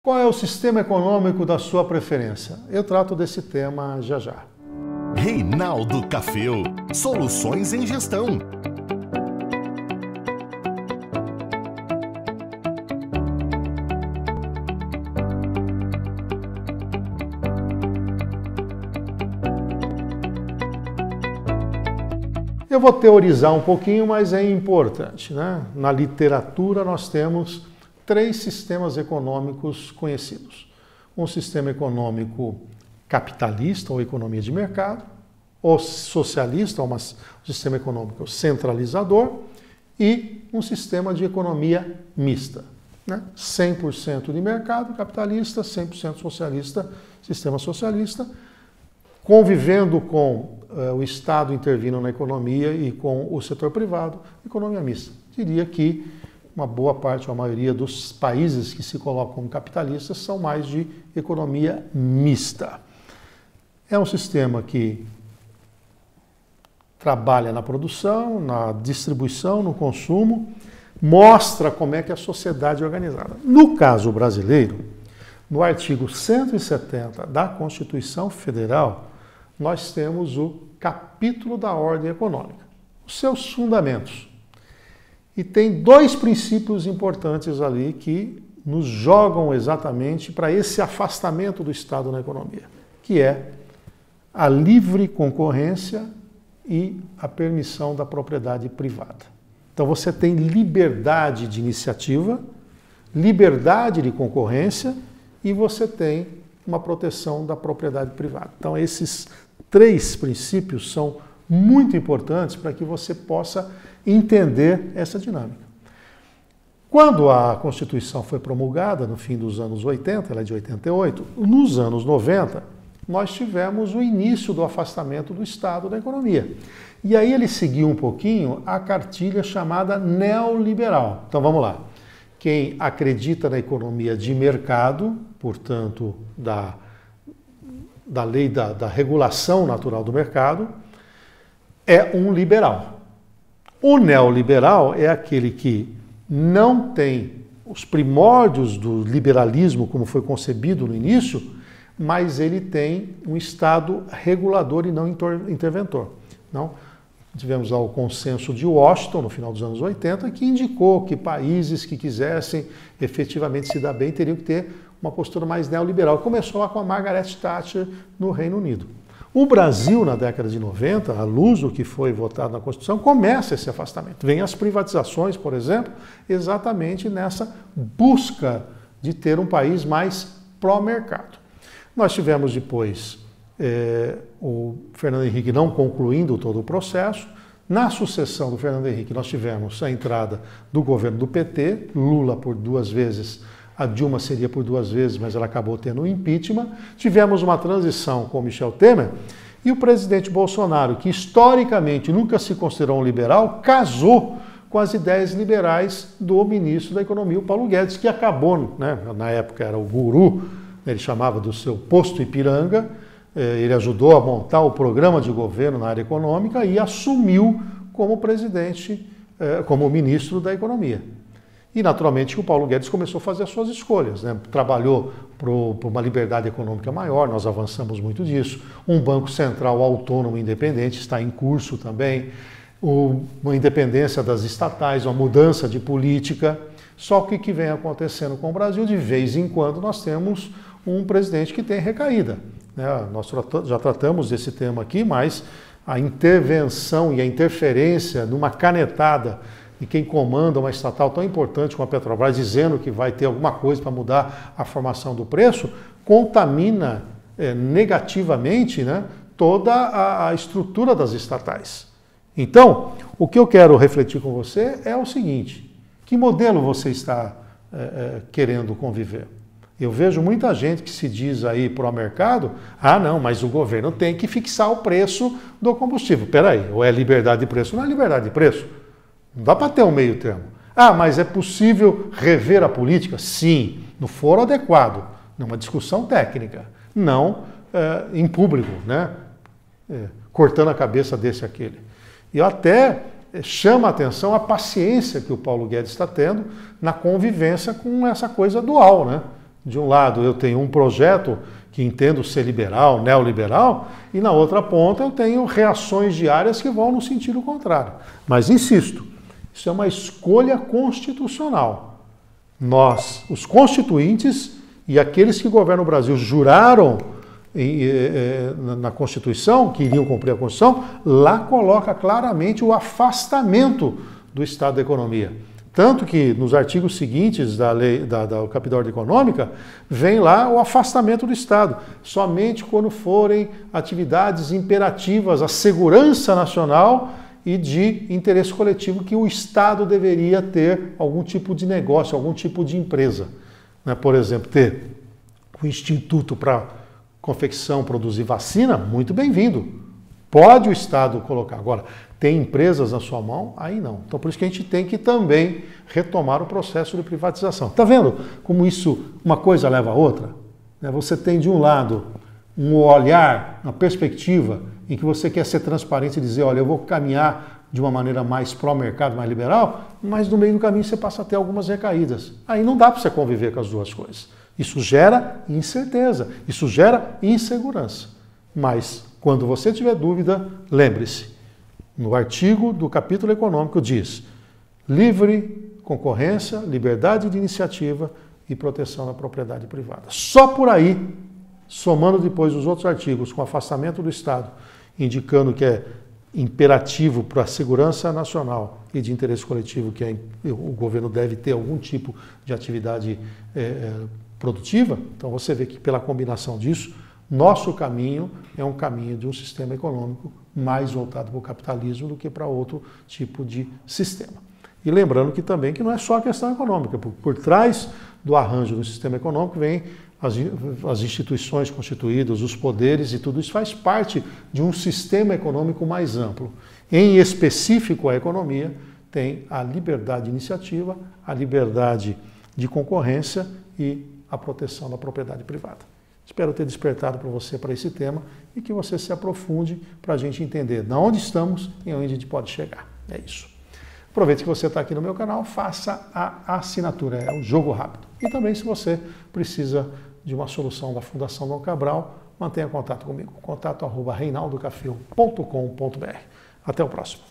Qual é o sistema econômico da sua preferência? Eu trato desse tema já já. Reinaldo Caféu, soluções em gestão. Eu vou teorizar um pouquinho, mas é importante, né? Na literatura nós temos 3 sistemas econômicos conhecidos. Um sistema econômico capitalista, ou economia de mercado, ou socialista, ou um sistema econômico centralizador, e um sistema de economia mista, né? 100% de mercado capitalista, 100% socialista, sistema socialista, convivendo com o Estado intervindo na economia e com o setor privado, economia mista. Diria que uma boa parte, ou a maioria dos países que se colocam como capitalistas são mais de economia mista. É um sistema que trabalha na produção, na distribuição, no consumo, mostra como é que a sociedade é organizada. No caso brasileiro, no artigo 170 da Constituição Federal, nós temos o capítulo da ordem econômica, os seus fundamentos. E tem 2 princípios importantes ali que nos jogam exatamente para esse afastamento do Estado na economia, que é a livre concorrência e a permissão da propriedade privada. Então você tem liberdade de iniciativa, liberdade de concorrência e você tem uma proteção da propriedade privada. Então esses 3 princípios são muito importantes para que você possa entender essa dinâmica. Quando a Constituição foi promulgada, no fim dos anos 80, ela é de 88, nos anos 90, nós tivemos o início do afastamento do Estado da economia. E aí ele seguiu um pouquinho a cartilha chamada neoliberal. Então vamos lá. Quem acredita na economia de mercado, portanto, da lei da regulação natural do mercado, é um liberal. O neoliberal é aquele que não tem os primórdios do liberalismo como foi concebido no início, mas ele tem um Estado regulador e não interventor. Não? Tivemos lá o consenso de Washington, no final dos anos 80, que indicou que países que quisessem efetivamente se dar bem teriam que ter uma postura mais neoliberal. Começou lá com a Margaret Thatcher no Reino Unido. O Brasil, na década de 90, à luz do que foi votado na Constituição, começa esse afastamento. Vem as privatizações, por exemplo, exatamente nessa busca de ter um país mais pró-mercado. Nós tivemos depois o Fernando Henrique não concluindo todo o processo. Na sucessão do Fernando Henrique, nós tivemos a entrada do governo do PT, Lula por 2 vezes, a Dilma seria por 2 vezes, mas ela acabou tendo um impeachment. Tivemos uma transição com Michel Temer e o presidente Bolsonaro, que historicamente nunca se considerou um liberal, casou com as ideias liberais do ministro da Economia, o Paulo Guedes, que acabou, né, na época era o guru, ele chamava do seu posto Ipiranga, ele ajudou a montar o programa de governo na área econômica e assumiu como presidente, como ministro da Economia. E, naturalmente, o Paulo Guedes começou a fazer as suas escolhas, né? Trabalhou por uma liberdade econômica maior, nós avançamos muito disso. Um banco central autônomo e independente está em curso também. Uma independência das estatais, uma mudança de política. Só que o que vem acontecendo com o Brasil, de vez em quando, nós temos um presidente que tem recaída, né? Nós já tratamos desse tema aqui, mas a intervenção e a interferência numa canetada e quem comanda uma estatal tão importante como a Petrobras, dizendo que vai ter alguma coisa para mudar a formação do preço, contamina negativamente, né, toda a estrutura das estatais. Então, o que eu quero refletir com você é o seguinte: que modelo você está querendo conviver? Eu vejo muita gente que se diz aí pró-mercado, não, mas o governo tem que fixar o preço do combustível. Peraí, ou é liberdade de preço? Não é liberdade de preço. Não dá para ter um meio termo. Mas é possível rever a política? Sim, no foro adequado, numa discussão técnica, não em público, né? Cortando a cabeça desse e aquele. E até chama a atenção a paciência que o Paulo Guedes está tendo na convivência com essa coisa dual, né? De um lado eu tenho um projeto que entendo ser liberal, neoliberal, e na outra ponta eu tenho reações diárias que vão no sentido contrário. Mas insisto, isso é uma escolha constitucional. Nós, os constituintes e aqueles que governam o Brasil, juraram na Constituição, que iriam cumprir a Constituição, lá coloca claramente o afastamento do Estado da economia. Tanto que nos artigos seguintes da lei da capítulo da ordem econômica, vem lá o afastamento do Estado. Somente quando forem atividades imperativas à segurança nacional e de interesse coletivo que o Estado deveria ter algum tipo de negócio, algum tipo de empresa. Por exemplo, ter o Instituto para confecção, produzir vacina, muito bem-vindo. Pode o Estado colocar. Agora, tem empresas na sua mão? Aí não. Então, por isso que a gente tem que também retomar o processo de privatização. Está vendo como isso, uma coisa leva a outra? Você tem, de um lado, um olhar, uma perspectiva em que você quer ser transparente e dizer, olha, eu vou caminhar de uma maneira mais pró-mercado, mais liberal, mas no meio do caminho você passa a ter algumas recaídas. Aí não dá para você conviver com as duas coisas. Isso gera incerteza, isso gera insegurança. Mas, quando você tiver dúvida, lembre-se, no artigo do capítulo econômico diz livre concorrência, liberdade de iniciativa e proteção da propriedade privada. Só por aí, somando depois os outros artigos com afastamento do Estado, indicando que é imperativo para a segurança nacional e de interesse coletivo que o governo deve ter algum tipo de atividade produtiva, então você vê que pela combinação disso, nosso caminho é um caminho de um sistema econômico mais voltado para o capitalismo do que para outro tipo de sistema. E lembrando que também que não é só a questão econômica, por trás do arranjo do sistema econômico vem as instituições constituídas, os poderes e tudo isso faz parte de um sistema econômico mais amplo. Em específico, a economia tem a liberdade de iniciativa, a liberdade de concorrência e a proteção da propriedade privada. Espero ter despertado para você para esse tema e que você se aprofunde para a gente entender de onde estamos e onde a gente pode chegar. É isso. Aproveite que você está aqui no meu canal, faça a assinatura, é o jogo rápido. E também se você precisa de uma solução da Fundação Dom Cabral, mantenha contato comigo, contato@reinaldocafil.com.br. Até o próximo.